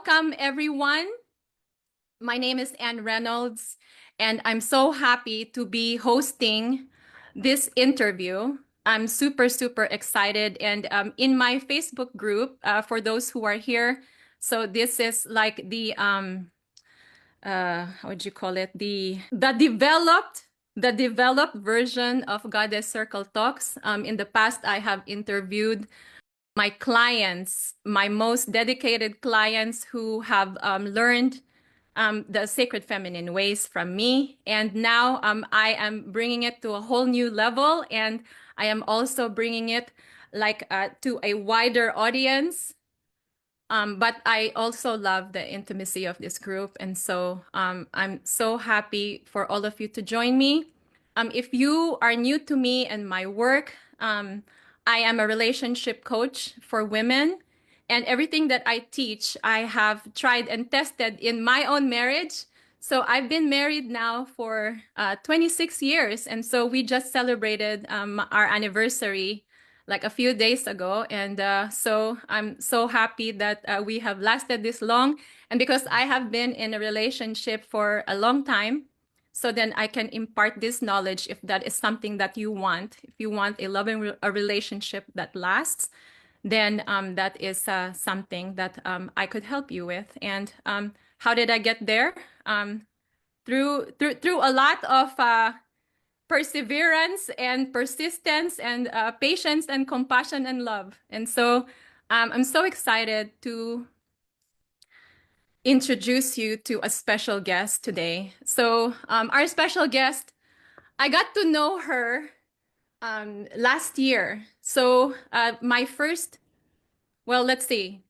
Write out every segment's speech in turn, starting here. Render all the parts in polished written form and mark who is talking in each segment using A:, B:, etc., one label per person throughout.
A: Welcome, everyone. My name is Ann Reynolds, and I'm so happy to be hosting this interview. I'm super, super excited. And in my Facebook group, for those who are here, so this is like the, how would you call it? The developed version of Goddess Circle Talks. In the past, I have interviewed my clients, my most dedicated clients who have learned the sacred feminine ways from me. And now I am bringing it to a whole new level. And I am also bringing it like to a wider audience. But I also love the intimacy of this group. And so I'm so happy for all of you to join me. If you are new to me and my work, I am a relationship coach for women. And everything that I teach, I have tried and tested in my own marriage. So I've been married now for 26 years. And so we just celebrated our anniversary like a few days ago. And so I'm so happy that we have lasted this long. And because I have been in a relationship for a long time, so then I can impart this knowledge if that is something that you want. If you want a loving a relationship that lasts, then that is something that I could help you with. And how did I get there? Through a lot of perseverance and persistence and patience and compassion and love. And so I'm so excited to introduce you to a special guest today. So our special guest, I got to know her last year. So my first, well, let's see.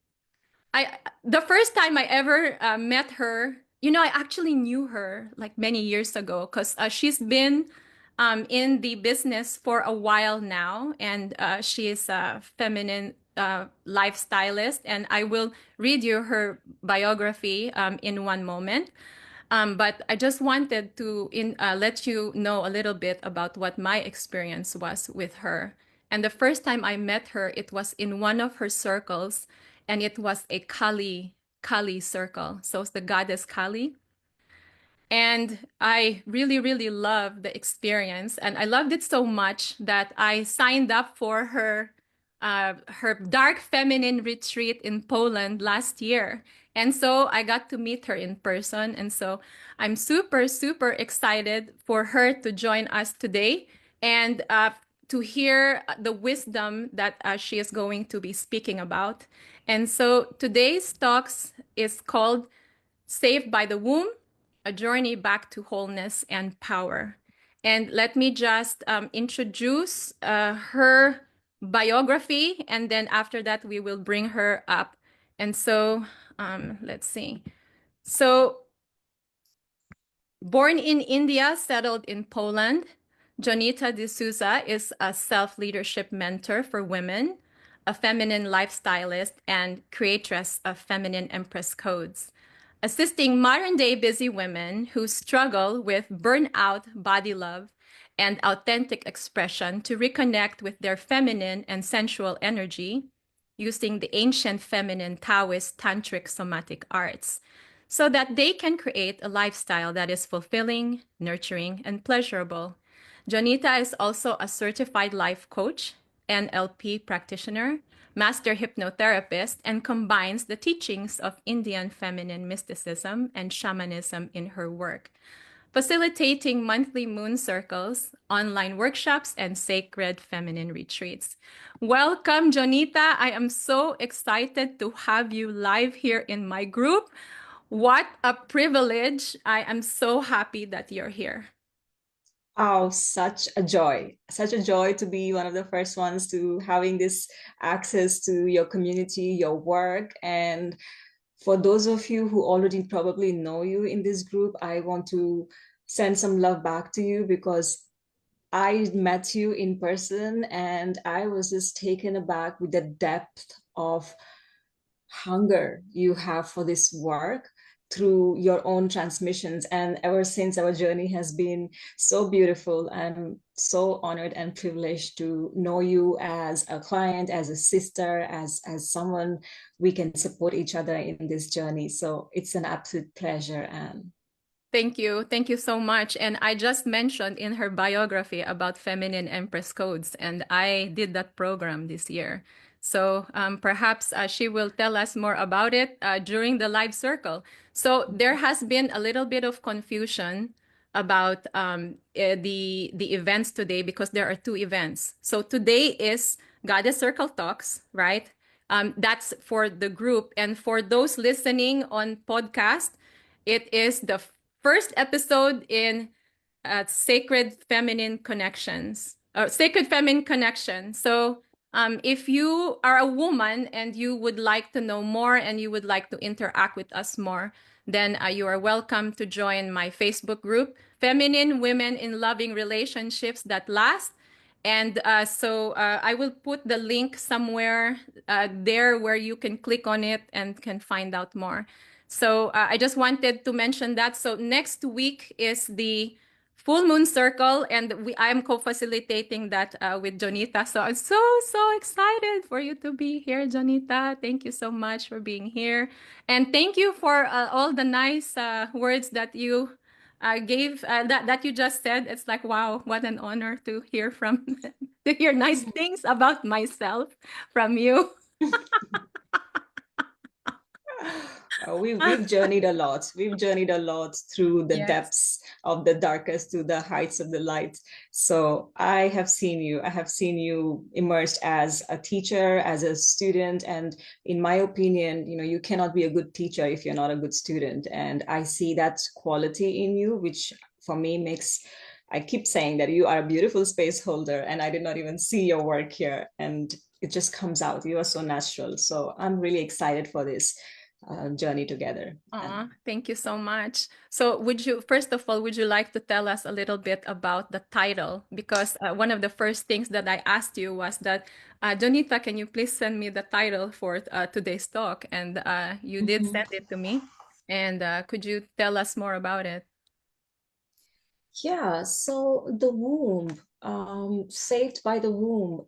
A: The first time I ever met her, I actually knew her like many years ago because she's been in the business for a while now, and she is a feminine lifestylist. And I will read you her biography in one moment. But I just wanted to let you know a little bit about what my experience was with her. And the first time I met her, it was in one of her circles, and it was a Kali circle. So it's the goddess Kali. And I really, really loved the experience. And I loved it so much that I signed up for her dark feminine retreat in Poland last year. And so I got to meet her in person. And so I'm super, super excited for her to join us today and to hear the wisdom that she is going to be speaking about. And so today's talks is called Saved by the Womb, a journey back to wholeness and power. And let me just introduce her biography, and then after that, we will bring her up. And so let's see. So, born in India, settled in Poland, Jonita D'Souza is a self-leadership mentor for women, a feminine lifestylist, and creatress of feminine empress codes, assisting modern-day busy women who struggle with burnout, body love, and authentic expression to reconnect with their feminine and sensual energy using the ancient feminine Taoist tantric somatic arts, so that they can create a lifestyle that is fulfilling, nurturing, and pleasurable. Jonita is also a certified life coach, NLP practitioner, master hypnotherapist, and combines the teachings of Indian feminine mysticism and shamanism in her work, facilitating monthly moon circles, online workshops, and sacred feminine retreats. Welcome, Jonita. I am so excited to have you live here in my group. What a privilege. I am so happy that you're here.
B: Oh, such a joy. Such a joy to be one of the first ones to having this access to your community, your work. And for those of you who already probably know you in this group, I want to send some love back to you because I met you in person and I was just taken aback with the depth of hunger you have for this work. through your own transmissions. And ever since, our journey has been so beautiful. I'm so honored and privileged to know you as a client, as a sister, as someone we can support each other in this journey. So it's an absolute pleasure. And
A: Thank you. Thank you so much. And I just mentioned in her biography about feminine empress codes, and I did that program this year. So perhaps she will tell us more about it during the live circle. So there has been a little bit of confusion about the events today because there are two events. So today is Goddess Circle Talks, right? That's for the group. And for those listening on podcast, it is the first episode in Sacred Feminine Connections, Sacred Feminine Connection. So, if you are a woman and you would like to know more and you would like to interact with us more, then you are welcome to join my Facebook group, Feminine Women in Loving Relationships That Last. And I will put the link somewhere there where you can click on it and can find out more. So I just wanted to mention that. So next week is the full moon circle, and I'm co-facilitating that with Jonita. So I'm so excited for you to be here, Jonita. Thank you so much for being here, and thank you for all the nice words that you gave that you just said. It's like, wow, what an honor to hear from to hear nice things about myself from you.
B: We've journeyed a lot. We've journeyed a lot through the
A: Yes.
B: depths of the darkest to the heights of the light. So I have seen you. I have seen you immersed as a teacher, as a student. And in my opinion, you cannot be a good teacher if you're not a good student. And I see that quality in you, which for me makes, I keep saying that you are a beautiful space holder, and I did not even see your work here. And it just comes out. You are so natural. So I'm really excited for this journey together.
A: Aw,
B: And
A: thank you so much. So, first of all, would you like to tell us a little bit about the title? Because one of the first things that I asked you was that, Jonita, can you please send me the title for today's talk? And you did
B: mhm.
A: send it to me. And could you tell us more about it?
B: Yeah, so the womb, saved by the womb.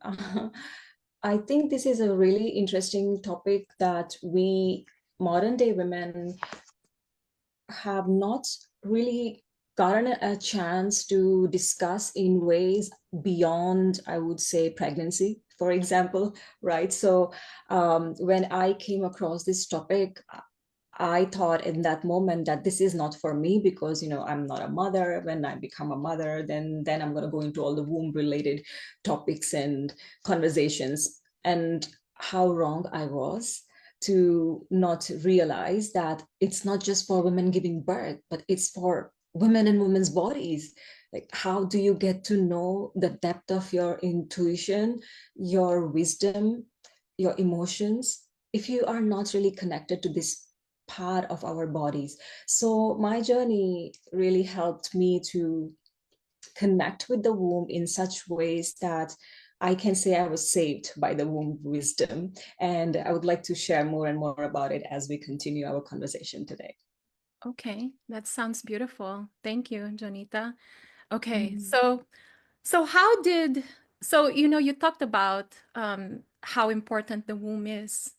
B: I think this is a really interesting topic that we modern day women have not really gotten a chance to discuss in ways beyond, I would say, pregnancy, for example, right? So when I came across this topic, I thought in that moment that this is not for me because I'm not a mother. When I become a mother, then I'm going to go into all the womb related topics and conversations. And how wrong I was to not realize that it's not just for women giving birth, but it's for women and women's bodies. Like, how do you get to know the depth of your intuition, your wisdom, your emotions, if you are not really connected to this part of our bodies? So my journey really helped me to connect with the womb in such ways that I can say I was saved by the womb wisdom. And I would like to share more and more about it as we continue our conversation today.
A: Okay, that sounds beautiful. Thank you, Jonita. Okay,
B: Mhm.
A: so how did you talked about how important the womb is,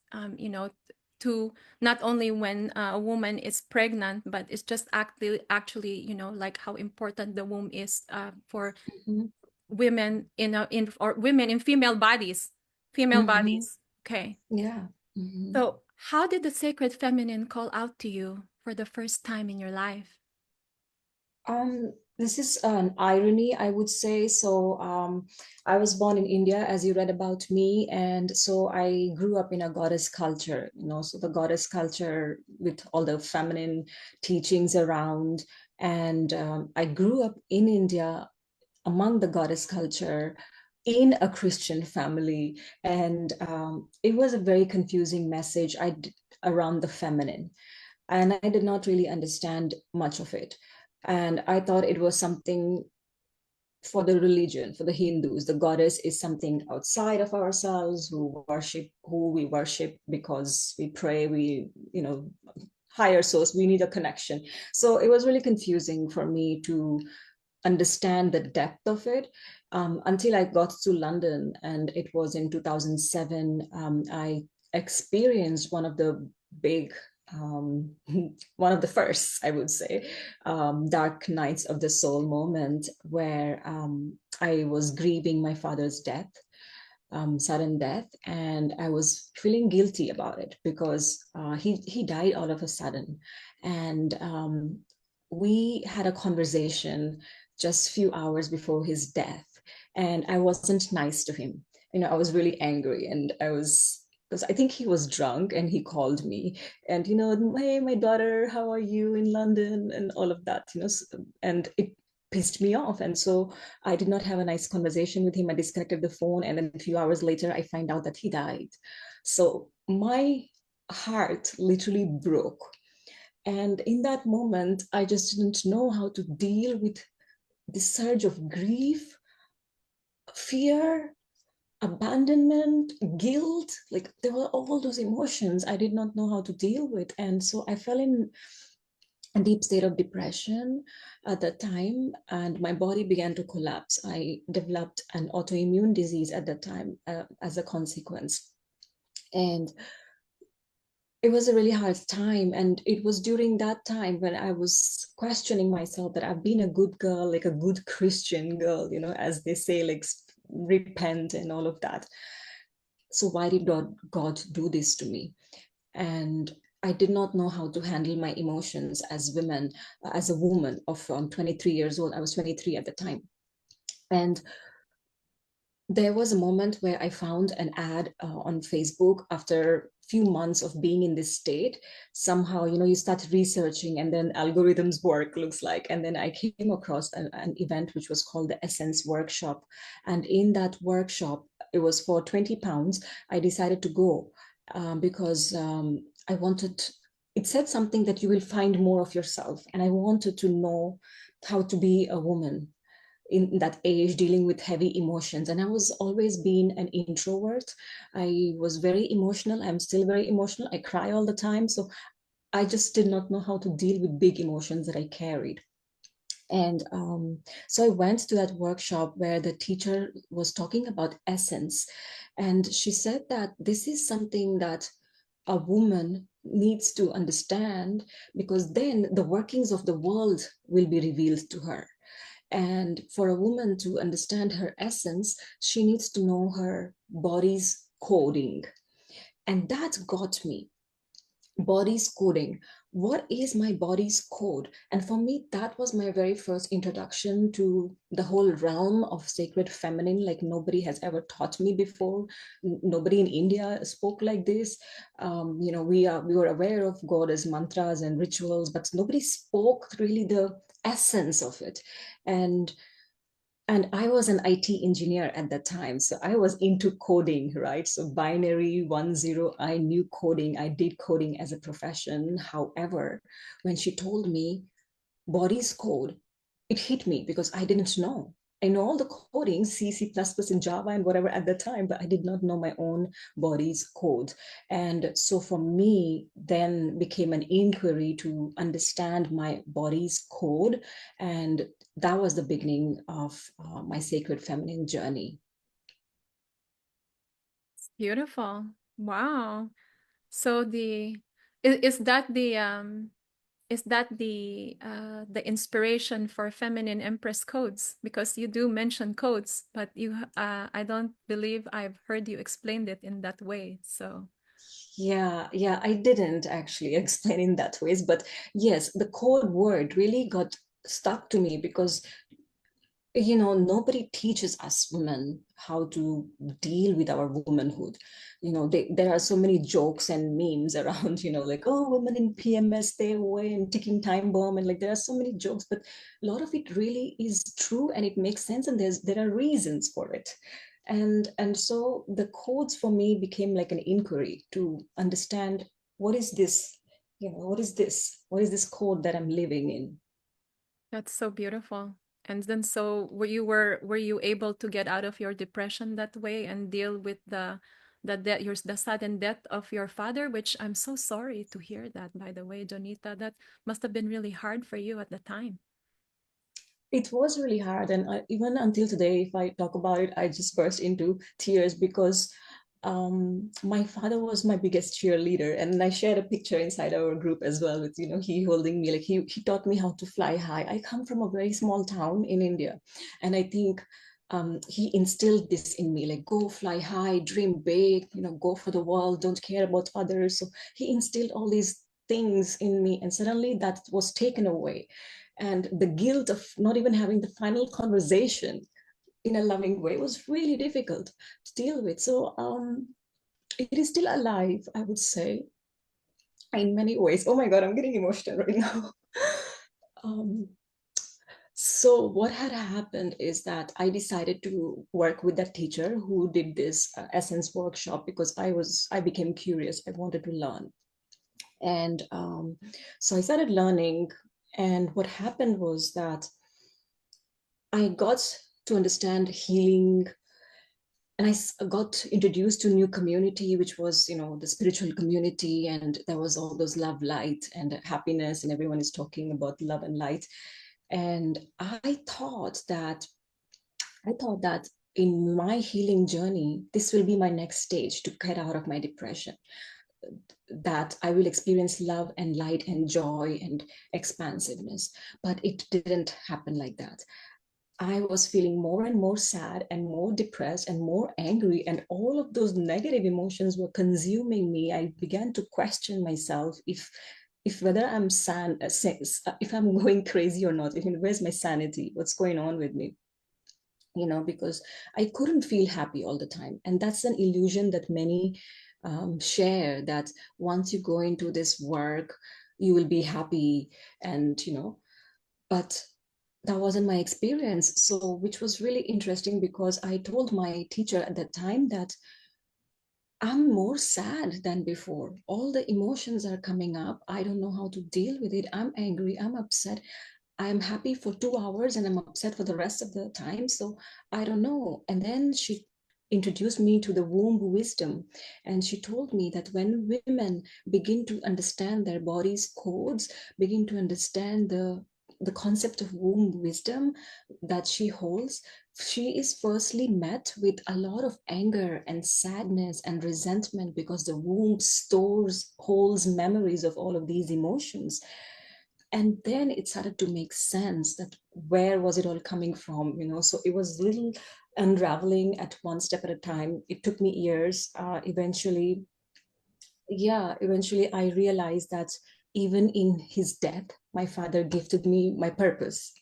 A: to not only when a woman is pregnant, but it's just actually, like how important the womb is for
B: Mhm.
A: women in or women in female
B: Mhm.
A: bodies. Okay,
B: Yeah. Mhm.
A: so how did the sacred feminine call out to you for the first time in your life?
B: This is an irony, I would say. So, I was born in India, as you read about me, and so I grew up in a goddess culture. So the goddess culture with all the feminine teachings around, and I grew up in India among the goddess culture in a Christian family, and it was a very confusing message around the feminine, and I did not really understand much of it. And I thought it was something for the religion, for the Hindus. The goddess is something outside of ourselves, who we worship because we pray, we higher source, we need a connection. So it was really confusing for me to understand the depth of it, until I got to London, and it was in 2007. I experienced one of the big, um, one of the first, I would say, dark nights of the soul moment, where I was grieving my father's death, sudden death, and I was feeling guilty about it because he died all of a sudden, and we had a conversation just a few hours before his death, and I wasn't nice to him. I was really angry, and I was, because I think he was drunk, and he called me, and hey, my daughter, how are you in London, and all of that, and it pissed me off, and so I did not have a nice conversation with him. I disconnected the phone, and then a few hours later, I find out that he died. So my heart literally broke. And in that moment, I just didn't know how to deal with the surge of grief, fear, abandonment, guilt. Like, there were all those emotions I did not know how to deal with. And so I fell in a deep state of depression at that time, and my body began to collapse. I developed an autoimmune disease at that time, as a consequence. And it was a really hard time, and it was during that time when I was questioning myself, that I've been a good girl, like a good Christian girl, as they say, like, repent and all of that. So why did God do this to me? And I did not know how to handle my emotions as a woman of 23 years old. I was 23 at the time. And there was a moment where I found an ad on Facebook after a few months of being in this state. Somehow, you start researching, and then algorithms work, looks like. And then I came across an event which was called the Essence Workshop. And in that workshop, it was for £20. I decided to go, because I wanted, it said something that you will find more of yourself. And I wanted to know how to be a woman in that age, dealing with heavy emotions. And I was always been an introvert. I was very emotional. I'm still very emotional. I cry all the time. So I just did not know how to deal with big emotions that I carried. And so I went to that workshop where the teacher was talking about essence. And she said that this is something that a woman needs to understand, because then the workings of the world will be revealed to her. And for a woman to understand her essence, she needs to know her body's coding. And that got me. Body's coding. What is my body's code? And for me, that was my very first introduction to the whole realm of sacred feminine. Like, nobody has ever taught me before. Nobody in India spoke like this. We were aware of God as mantras and rituals, but nobody spoke really the essence of it. And I was an IT engineer at that time. So I was into coding, right? So binary 1 0, I knew coding. I did coding as a profession. However, when she told me body's code, it hit me because I didn't know. I know all the coding, C, C++, and Java and whatever at the time, but I did not know my own body's code. And so for me, then became an inquiry to understand my body's code. And that was the beginning of my sacred feminine journey.
A: Beautiful. Wow. So is that the inspiration for feminine empress codes? Because you do mention codes, but I don't believe I've heard you explained it in that way. So
B: Yeah, I didn't actually explain in that ways, but yes, the code word really got stuck to me because nobody teaches us women how to deal with our womanhood. There are so many jokes and memes around, like, oh, women in PMS, stay away, and ticking time bomb, and like there are so many jokes, but a lot of it really is true, and it makes sense, and there are reasons for it. And so the codes for me became like an inquiry to understand, what is this, what is this code that I'm living in.
A: that's so beautiful. And then so were you able to get out of your depression that way and deal with the sudden death of your father, which I'm so sorry to hear that, by the way, Jonita. That must have been really hard for you at the time.
B: It was really hard, and even until today, if I talk about it, I just burst into tears because my father was my biggest cheerleader, and I shared a picture inside our group as well with he holding me, like he taught me how to fly high. I come from a very small town in India, and I think he instilled this in me, like go fly high, dream big, go for the world, don't care about others. So he instilled all these things in me, and suddenly that was taken away, and the guilt of not even having the final conversation in a loving way was really difficult to deal with. So it is still alive, I would say, in many ways. Oh my God, I'm getting emotional right now. um, so what had happened is that I decided to work with that teacher who did this essence workshop because I became curious. I wanted to learn, and so I started learning. And what happened was that I got to understand healing, and I got introduced to a new community, which was, the spiritual community. And there was all those love, light, and happiness, and everyone is talking about love and light. And I thought that in my healing journey, this will be my next stage to get out of my depression, that I will experience love and light and joy and expansiveness. But it didn't happen like that. I was feeling more and more sad and more depressed and more angry, and all of those negative emotions were consuming me. I began to question myself if whether if I'm going crazy or not. Even where's my sanity? What's going on with me? Because I couldn't feel happy all the time, and that's an illusion that many share. That once you go into this work, you will be happy, and but that wasn't my experience. So, which was really interesting because I told my teacher at that time that I'm more sad than before. All the emotions are coming up. I don't know how to deal with it. I'm angry. I'm upset. I'm happy for 2 hours and I'm upset for the rest of the time. So I don't know. And then she introduced me to the womb wisdom. And she told me that when women begin to understand their body's codes, begin to understand the concept of womb wisdom that she holds, she is firstly met with a lot of anger and sadness and resentment because the womb holds memories of all of these emotions. And then it started to make sense that where was it all coming from. So it was little unraveling at one step at a time. It took me years. Eventually I realized that even in his death, my father gifted me my purpose.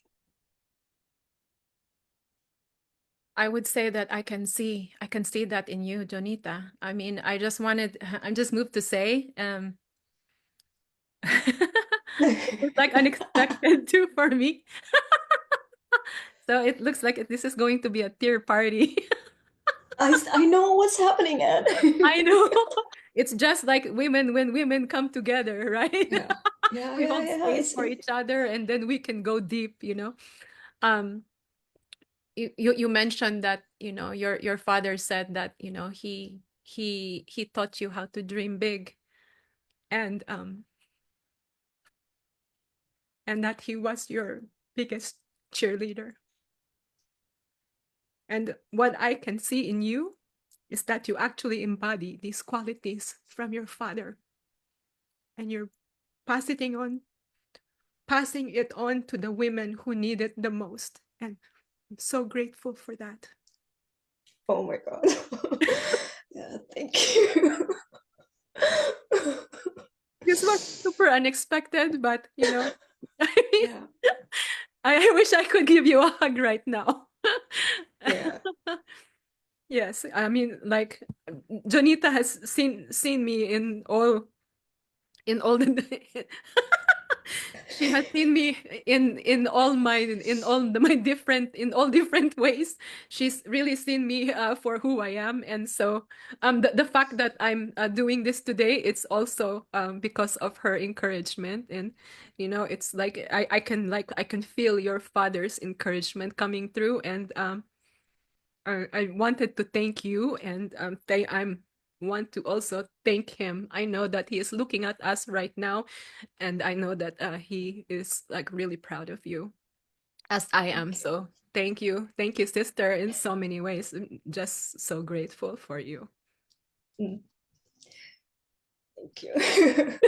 A: I would say that I can see that in you, Jonita. I mean, I'm just moved to say, it was like unexpected too for me. So it looks like this is going to be a tear party.
B: I know what's happening, Ed.
A: I know. It's just like women when women come together, right?
B: Yeah, yeah,
A: We
B: yeah,
A: hold
B: yeah.
A: space for each other and then we can go deep, you know. Um, you mentioned that, your father said that, he taught you how to dream big, and that he was your biggest cheerleader. And what I can see in you is that you actually embody these qualities from your father, and you're passing passing it on to the women who need it the most. And I'm so grateful for that.
B: Oh my God. Yeah, thank you.
A: This was super unexpected, but I mean,
B: Yeah,
A: I wish I could give you a hug right now.
B: yeah.
A: Yes, I mean, like, Jonita has seen me in all the she has seen me my different in all different ways. She's really seen me for who I am, and so the fact that I'm doing this today, it's also because of her encouragement. And it's like I can feel your father's encouragement coming through. And I wanted to thank you, and I'm want to also thank him. I know that he is looking at us right now, and I know that he is like really proud of you, as I am.
B: Okay.
A: So thank you, sister, in so many ways. I'm just so grateful for you.
B: Mm, thank you.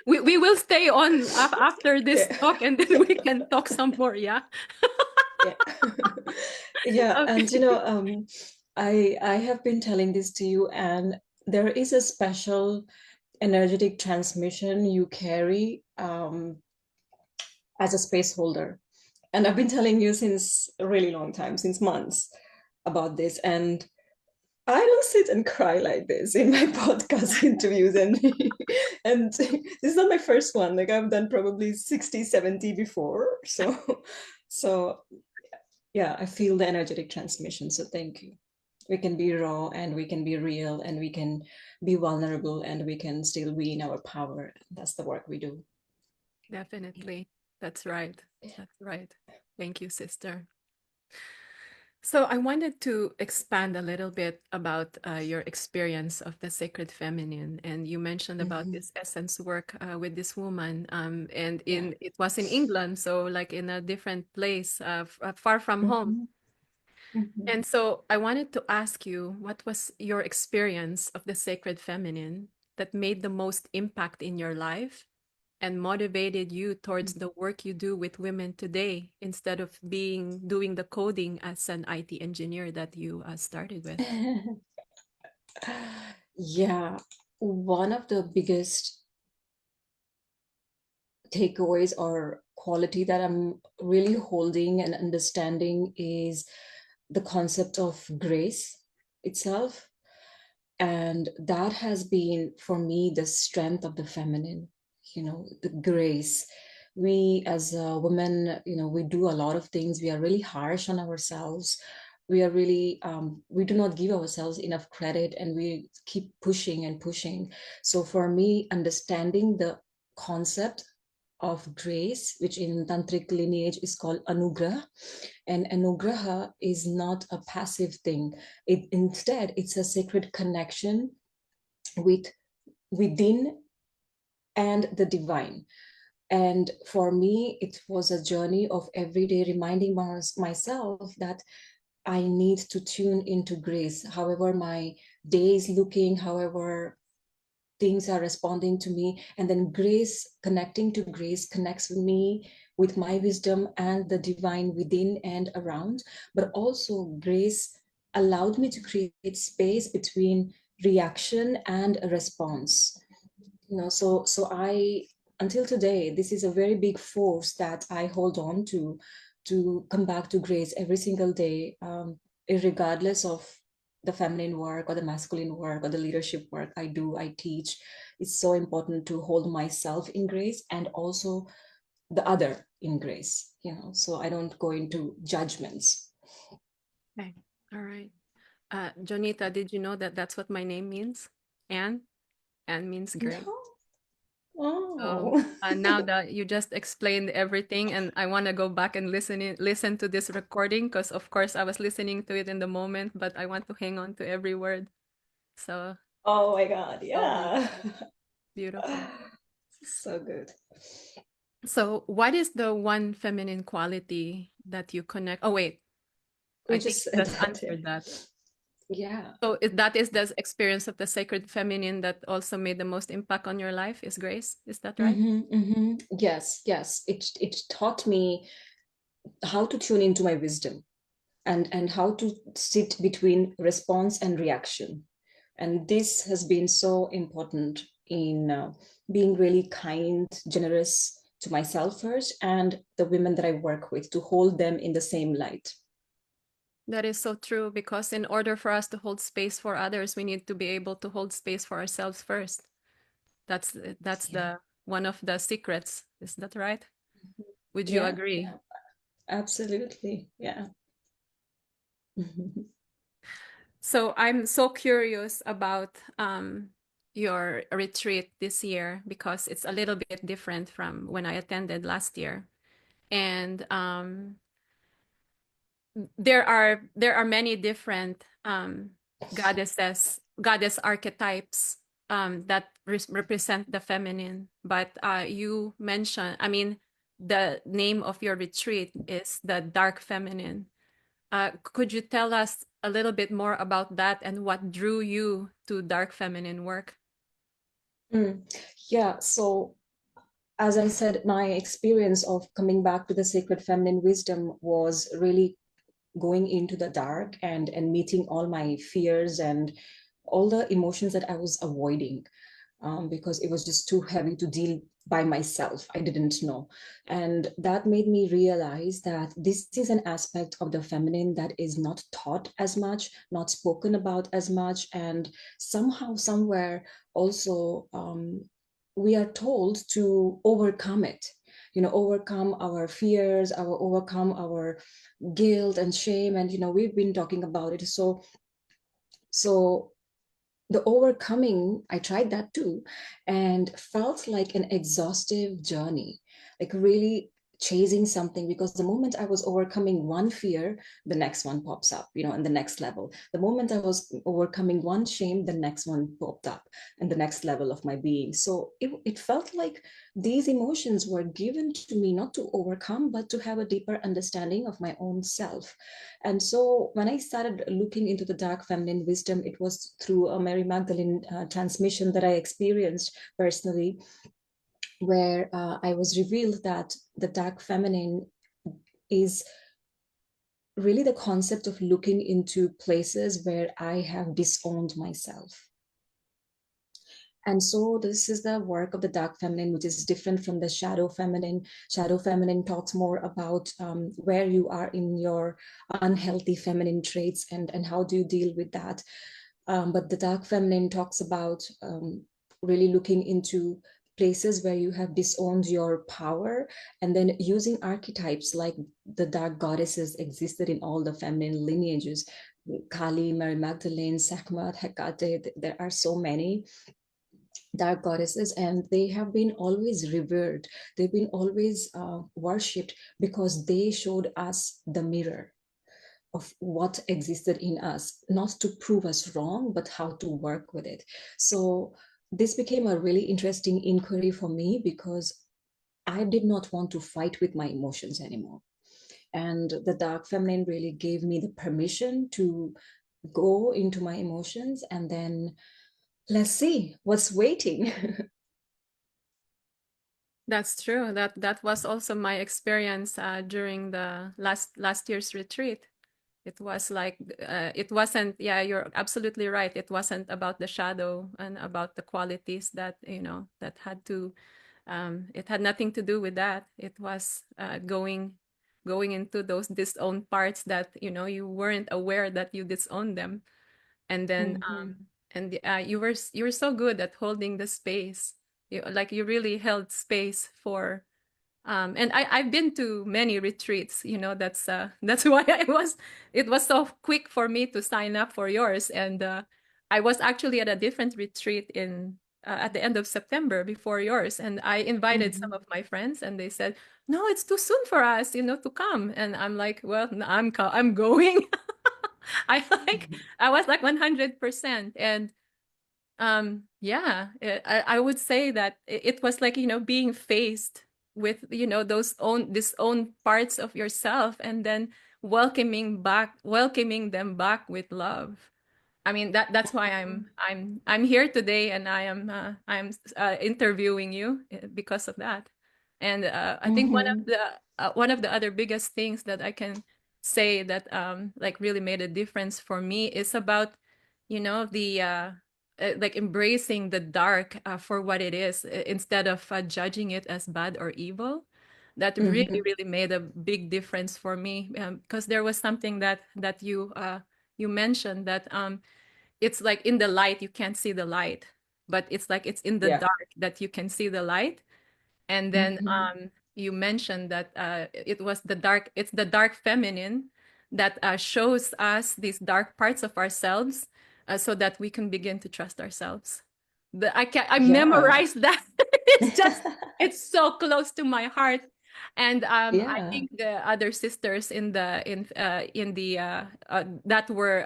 A: We will stay on after this
B: Yeah.
A: talk, and then we can talk some more. Yeah.
B: Yeah. Yeah, and
A: Okay.
B: I have been telling this to you, and there is a special energetic transmission you carry as a space holder. And I've been telling you since a really long time, since months, about this. And I don't sit and cry like this in my podcast interviews. And this is not my first one. Like I've done probably 60, 70 before. So yeah, I feel the energetic transmission. So thank you. We can be raw and we can be real and we can be vulnerable and we can still be in our power. That's the work we do.
A: Definitely. That's right. That's right. Thank you, sister. So I wanted to expand a little bit about your experience of the sacred feminine, and you mentioned about
B: Mhm.
A: this essence work with this woman, and
B: Yeah.
A: in it was in England, so like in a different place, far from home.
B: Mhm. Mhm.
A: And so I wanted to ask you, what was your experience of the sacred feminine that made the most impact in your life and motivated you towards the work you do with women today instead of being doing the coding as an IT engineer that you started with?
B: Yeah, one of the biggest takeaways or quality that I'm really holding and understanding is the concept of grace itself. And that has been for me the strength of the feminine, the grace. We as women, we do a lot of things. We are really harsh on ourselves. We are really we do not give ourselves enough credit and we keep pushing and pushing. So for me, understanding the concept of grace, which in tantric lineage is called anugrah, and anugraha is not a passive thing. Instead, it's a sacred connection with within and the divine. And for me, it was a journey of every day reminding myself that I need to tune into grace. However, my day is looking, however things are responding to me, and then grace, connecting to grace, connects with me with my wisdom and the divine within and around. But also grace allowed me to create space between reaction and a response. So I, until today, this is a very big force that I hold on to come back to grace every single day, regardless of the feminine work or the masculine work or the leadership work I do, I teach. It's so important to hold myself in grace and also the other in grace, so I don't go into judgments.
A: Okay. All right. Jonita, did you know that that's what my name means? Anne? Anne means grace.
B: No.
A: So
B: Oh.
A: now that you just explained everything, and I want to go back and listen to this recording because, of course, I was listening to it in the moment, but I want to hang on to every word. So,
B: Oh my God,
A: so
B: yeah.
A: beautiful, beautiful.
B: So good.
A: So, what is the one feminine quality that you connect? Oh, wait, I
B: We
A: think
B: just
A: you
B: said
A: just
B: that.
A: answered that.
B: Yeah.
A: So, that is the experience of the sacred feminine that also made the most impact on your life is grace. Is that right?
B: Yes, yes. It taught me how to tune into my wisdom and how to sit between response and reaction. And this has been so important in being really kind, generous to myself first and the women that I work with, to hold them in the same light.
A: That is so true because in order for us to hold space for others, we need to be able to hold space for ourselves first. That's
B: Yeah.
A: the one of the secrets. Is that right? Would you
B: Yeah,
A: agree?
B: yeah, absolutely. Yeah.
A: So I'm so curious about your retreat this year because it's a little bit different from when I attended last year. And there are many different goddess archetypes that represent the feminine. But you mentioned, I mean, the name of your retreat is the dark feminine. Could you tell us a little bit more about that and what drew you to dark feminine work?
B: Mm. Yeah, so as I said, my experience of coming back to the sacred feminine wisdom was really going into the dark and meeting all my fears and all the emotions that I was avoiding, because it was just too heavy to deal by myself. I didn't know. And that made me realize that this is an aspect of the feminine that is not taught as much, not spoken about as much. And somehow, somewhere, also, we are told to overcome it. Overcome our fears, overcome our guilt and shame. And we've been talking about it. So the overcoming, I tried that too, and felt like an exhaustive journey, like really chasing something, because the moment I was overcoming one fear, the next one pops up, and the next level. The moment I was overcoming one shame, the next one popped up, and the next level of my being. So it felt like these emotions were given to me not to overcome, but to have a deeper understanding of my own self. And so when I started looking into the dark feminine wisdom, it was through a Mary Magdalene transmission that I experienced personally, where I was revealed that the dark feminine is really the concept of looking into places where I have disowned myself. And so this is the work of the dark feminine, which is different from the shadow feminine. Shadow feminine talks more about where you are in your unhealthy feminine traits, and how do you deal with that. But the dark feminine talks about really looking into places where you have disowned your power, and then using archetypes like the dark goddesses existed in all the feminine lineages. Kali, Mary Magdalene, Sekhmet, Hecate, there are so many dark goddesses, and they have been always revered. They've been always worshipped, because they showed us the mirror of what existed in us, not to prove us wrong, but how to work with it. So this became a really interesting inquiry for me, because I did not want to fight with my emotions anymore. And the dark feminine really gave me the permission to go into my emotions, and then let's see what's waiting.
A: That's true. That was also my experience during the last year's retreat. It was like it wasn't. Yeah, you're absolutely right. It wasn't about the shadow and about the qualities that that had to. It had nothing to do with that. It was going into those disowned parts that you weren't aware that you disowned them, and then
B: Mhm.
A: you were so good at holding the space. You really held space for and I've been to many retreats. That's why it was so quick for me to sign up for yours. And I was actually at a different retreat in at the end of September before yours, and I invited some
B: Mhm.
A: of my friends, and they said, "No, it's too soon for us, to come." And I'm like, "Well, I'm going." I like I was like 100%. And yeah, I would say that it was like being faced with those own disowned parts of yourself, and then welcoming them back with love. I mean, that's why I'm here today, and I'm interviewing you because of that. And I think
B: Mhm.
A: one of the other biggest things that I can say that like really made a difference for me is about the like embracing the dark for what it is, instead of judging it as bad or evil. That really
B: Mhm.
A: really made a big difference for me, because there was something that you mentioned, that it's like in the light you can't see the light, but it's like it's in the
B: Yeah.
A: dark that you can see the light. And then
B: Mhm.
A: you mentioned that it's the dark feminine that shows us these dark parts of ourselves, so that we can begin to trust ourselves. I
B: Yeah.
A: memorized that. It's just it's so close to my heart. And I
B: Yeah.
A: think the other sisters in the that were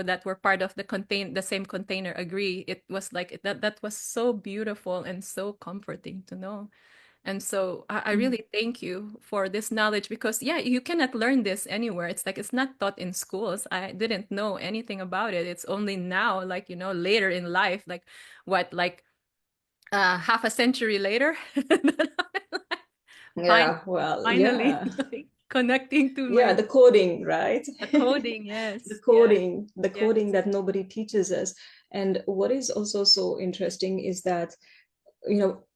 A: that were part of the same container agree. It was like that was so beautiful and so comforting to know. And so I
B: Mm.
A: really thank you for this knowledge, because yeah, you cannot learn this anywhere. It's like it's not taught in schools. I didn't know anything about it. It's only now, like, later in life, like what, like half a century later, that I fin-
B: Yeah, well,
A: finally
B: yeah.
A: like connecting to
B: Yeah,
A: my
B: the coding, right?
A: the coding.
B: The
A: Yes, yes,
B: coding, the
A: yes.
B: coding that nobody teaches us. And what is also so interesting is that,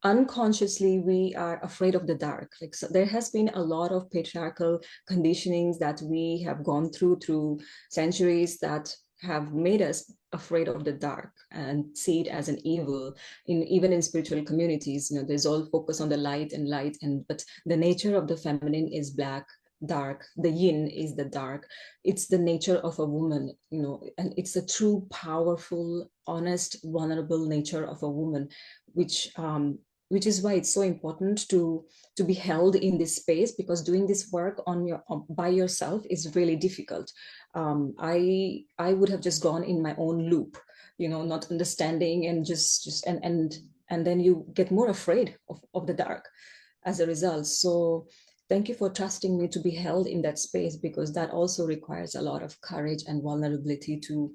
B: unconsciously we are afraid of the dark. Like, so there has been a lot of patriarchal conditionings that we have gone through centuries that have made us afraid of the dark and see it as an evil. Even in spiritual communities, there's all focus on the light and light, and but the nature of the feminine is black, dark. The yin is the dark. It's the nature of a woman, and it's a true, powerful, honest, vulnerable nature of a woman, which is why it's so important to be held in this space, because doing this work by yourself is really difficult. I would have just gone in my own loop, not understanding, and just and then you get more afraid of the dark as a result. So thank you for trusting me to be held in that space, because that also requires a lot of courage and vulnerability to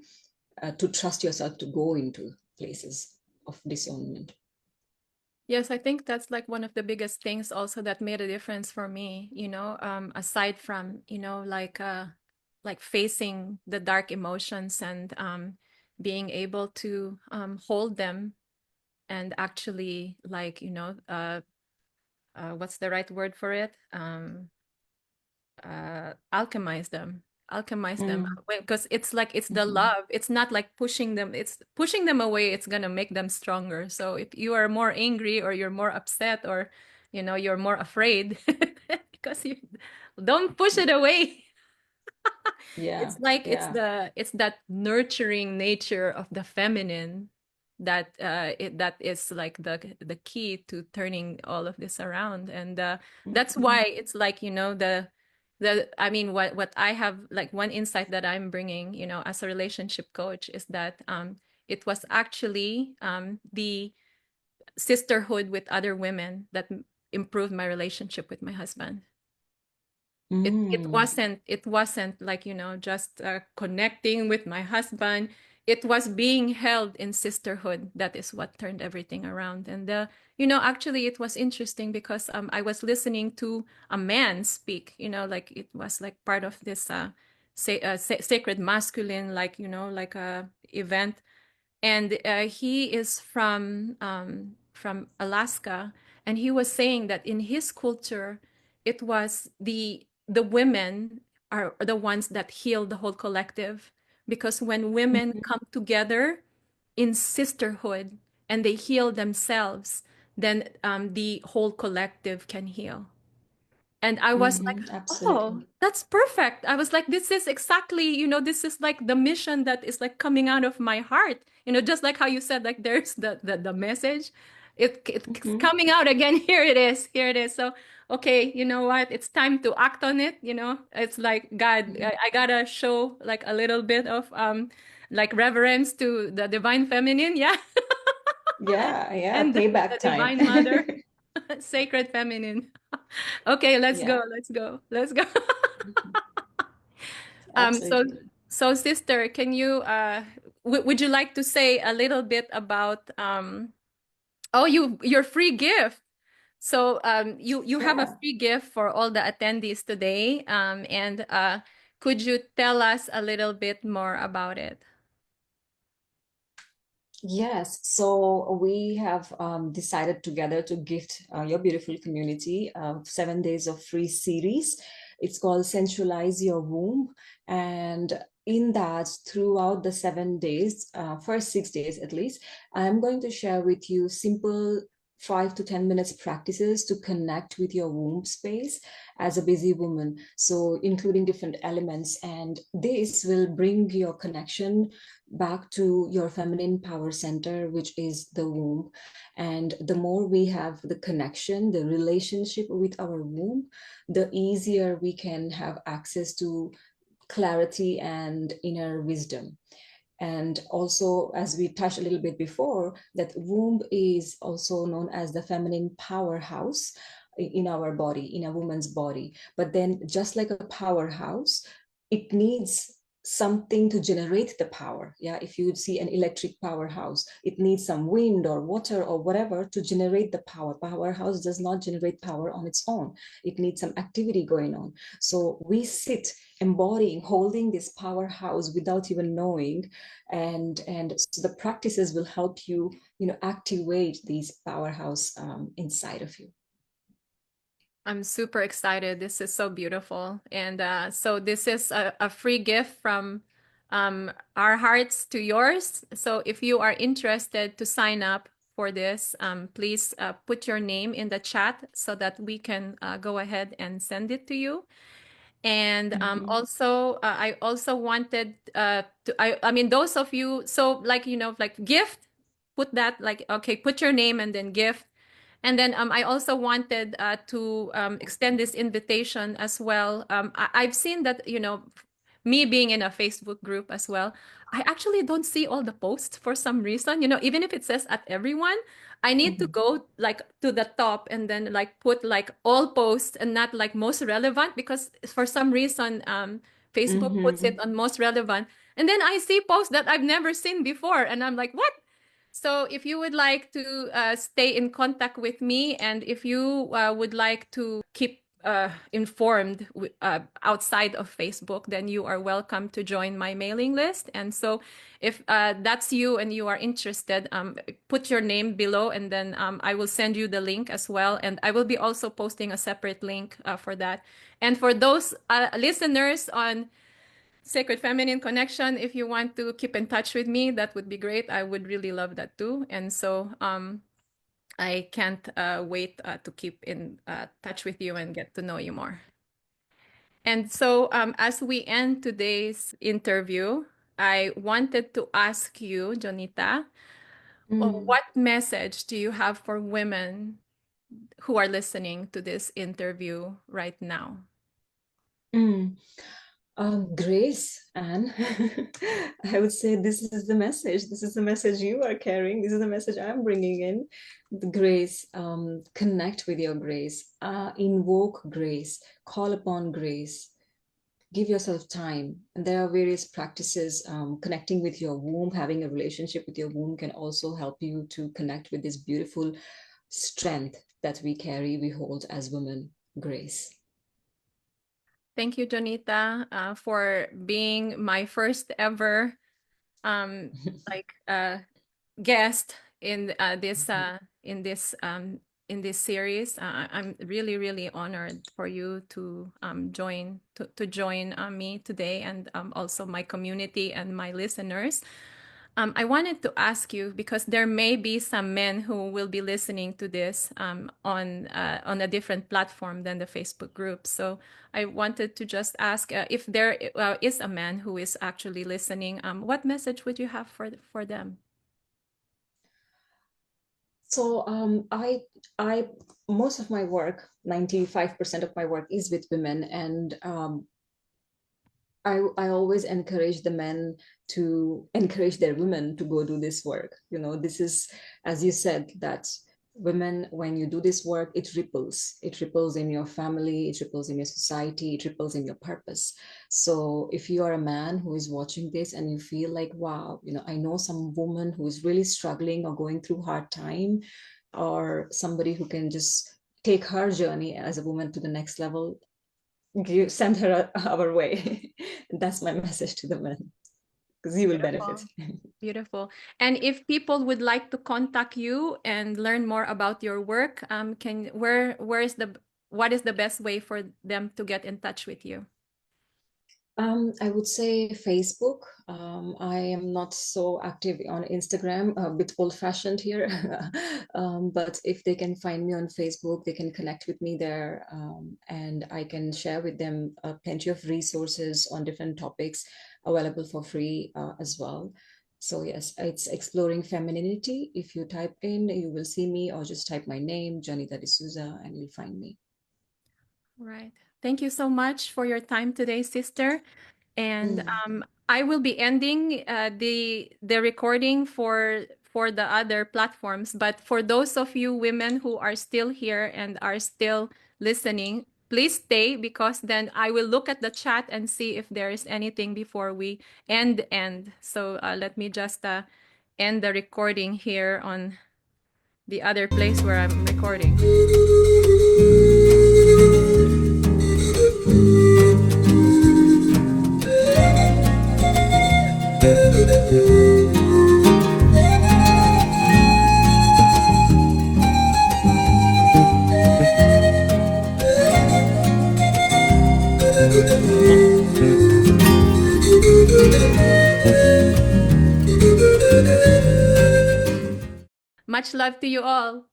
B: trust yourself to go into places of discernment.
A: Yes, I think that's like one of the biggest things also that made a difference for me, aside from, like facing the dark emotions and being able to hold them and actually, like, what's the right word for it? Alchemize them
B: Mm.
A: because it's like it's the
B: Mhm.
A: love. It's not like pushing them away. It's gonna make them stronger. So if you are more angry, or you're more upset, or you're more afraid, because you don't push it away.
B: Yeah,
A: It's like
B: yeah.
A: it's that nurturing nature of the feminine that that is like the key to turning all of this around. And that's
B: Mhm.
A: why it's like, the I mean, what I have, like, one insight that I'm bringing, as a relationship coach, is that it was actually the sisterhood with other women that improved my relationship with my husband.
B: Mm.
A: It wasn't like, just connecting with my husband. It was being held in sisterhood that is what turned everything around. And actually, it was interesting because I was listening to a man speak, like it was like part of this sacred masculine, like, like a event. And he is from Alaska, and he was saying that in his culture, it was the women are the ones that heal the whole collective, because when women
B: Mhm.
A: come together in sisterhood and they heal themselves, then the whole collective can heal. And I was like,
B: Mhm.
A: oh,
B: Absolutely.
A: that's perfect. I was like, this is exactly, this is like the mission that is like coming out of my heart. Just like how you said, like there's the message. It's
B: Mhm.
A: coming out again. Here it is. Here it is. So, okay, you know what? It's time to act on it. It's like, God,
B: Mhm.
A: I gotta show like a little bit of like reverence to the divine feminine. Yeah.
B: Yeah, yeah.
A: And the
B: Payback time.
A: divine mother, sacred feminine. Okay, let's
B: Yeah.
A: go. Let's go. Let's go.
B: Mhm.
A: Um, so
B: Absolutely.
A: so sister, can you would you like to say a little bit about oh, your free gift? So you have a
B: Yeah.
A: free gift for all the attendees today. And could you tell us a little bit more about it?
B: Yes, so we have decided together to gift your beautiful community 7 days of free series. It's called Sensualize Your Womb. And in that, throughout the 7 days, first 6 days at least, I'm going to share with you simple 5 to 10 minutes practices to connect with your womb space as a busy woman. So, including different elements, and this will bring your connection back to your feminine power center, which is the womb. And the more we have the connection, the relationship with our womb, the easier we can have access to clarity and inner wisdom. And also, as we touched a little bit before, that womb is also known as the feminine powerhouse in our body, in a woman's body. But then, just like a powerhouse, it needs something to generate the power. Yeah, if you see an electric powerhouse, it needs some wind or water or whatever to generate the power. Powerhouse does not generate power on its own, it needs some activity going on. So we sit embodying, holding this powerhouse without even knowing, and so the practices will help you, activate these powerhouse inside of you.
A: I'm super excited. This is so beautiful. And so this is a free gift from our hearts to yours. So if you are interested to sign up for this, please put your name in the chat so that we can go ahead and send it to you. And
B: Mhm.
A: also, I also wanted I mean, those of you, so like, like gift, put that like, okay, put your name and then gift. And then I also wanted to extend this invitation as well. I've seen that, me being in a Facebook group as well, I actually don't see all the posts for some reason. Even if it says at everyone, I need to
B: Mhm.
A: go like to the top and then like put like all posts and not like most relevant, because for some reason Facebook puts it
B: Mhm.
A: on most relevant. And then I see posts that I've never seen before. And I'm like, what? So if you would like to stay in contact with me, and if you would like to keep informed outside of Facebook, then you are welcome to join my mailing list. And so if that's you and you are interested, put your name below, and then I will send you the link as well. And I will be also posting a separate link for that. And for those listeners on Sacred Feminine Connection, if you want to keep in touch with me, that would be great. I would really love that too. And so I can't wait to keep in touch with you and get to know you more. And so as we end today's interview, I wanted to ask you, Jonita,
B: Mm.
A: what message do you have for women who are listening to this interview right now?
B: Mm. Grace, Anne, I would say this is the message. This is the message you are carrying. This is the message I'm bringing in. The grace, connect with your grace, invoke grace, call upon grace, give yourself time. And there are various practices. Connecting with your womb, having a relationship with your womb can also help you to connect with this beautiful strength that we carry, we hold as women, grace.
A: Thank you, Jonita, for being my first ever um, like guest in this in this series. I'm really really honored for you to join me today, and also my community and my listeners. I wanted to ask you, because there may be some men who will be listening to this on a different platform than the Facebook group. So I wanted to just ask if there is a man who is actually listening. What message would you have for them?
B: So I most of my work, 95% of my work is with women, and I always encourage the men to encourage their women to go do this work. This is, as you said, that women, when you do this work, it ripples. It ripples in your family, it ripples in your society, it ripples in your purpose. So if you are a man who is watching this and you feel like, wow, I know some woman who is really struggling or going through hard time, or somebody who can just take her journey as a woman to the next level, send her our way. That's my message to the men, because you will benefit.
A: Beautiful. Beautiful. And if people would like to contact you and learn more about your work, can where is the what is the best way for them to get in touch with you?
B: I would say Facebook. I am not so active on Instagram, a bit old-fashioned here. But if they can find me on Facebook, they can connect with me there, and I can share with them plenty of resources on different topics available for free as well. So yes, it's Exploring Femininity. If you type in, you will see me, or just type my name, Jonita D'souza, and you'll find me.
A: Right. Thank you so much for your time today, sister. And
B: Mm.
A: I will be ending the recording for the other platforms. But for those of you women who are still here and are still listening, please stay, because then I will look at the chat and see if there is anything before we end. So let me just end the recording here on the other place where I'm recording. Much love to you all.